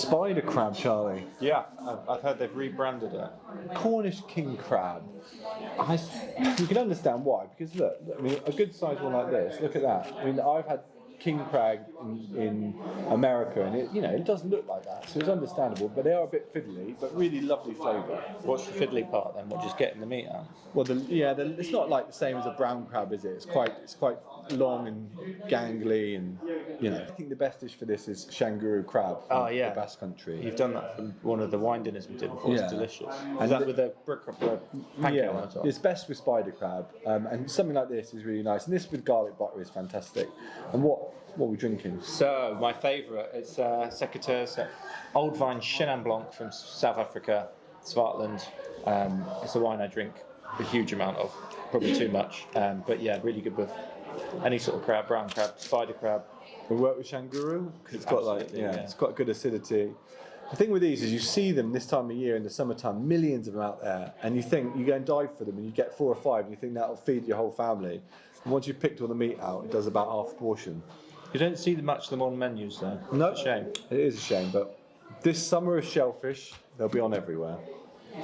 Spider crab, Charlie. Yeah, I've heard they've rebranded it. Cornish King Crab. You can understand why, because look, I mean, a good sized one like this, look at that. I mean, I've had king crab in America, and it doesn't look like that, so it's understandable, but they are a bit fiddly, but really lovely flavour. What's the fiddly part then? What, just getting the meat out? Well, it's not like the same as a brown crab, is it? It's quite long and gangly, and I think the best dish for this is Shanguru crab from the Basque Country. You've done that from one of the wine dinners we did before. It's delicious. Is that with a pancake on the top? It's best with spider crab, and something like this is really nice. And this with garlic butter is fantastic. And what are we drinking? So my favourite, it's Secateurs Old Vine Chenin Blanc from South Africa, Swartland. It's a wine I drink a huge amount of, probably too much. But yeah, really good with any sort of crab, brown crab, spider crab. We work with Shanguru because it's got it's got good acidity. The thing with these is you see them this time of year in the summertime, millions of them out there, and you think you go and dive for them and you get 4 or 5 and you think that'll feed your whole family. And once you've picked all the meat out, it does about half the portion. You don't see much of them on menus though. No, it's a shame. It is a shame, but this summer of shellfish, they'll be on everywhere.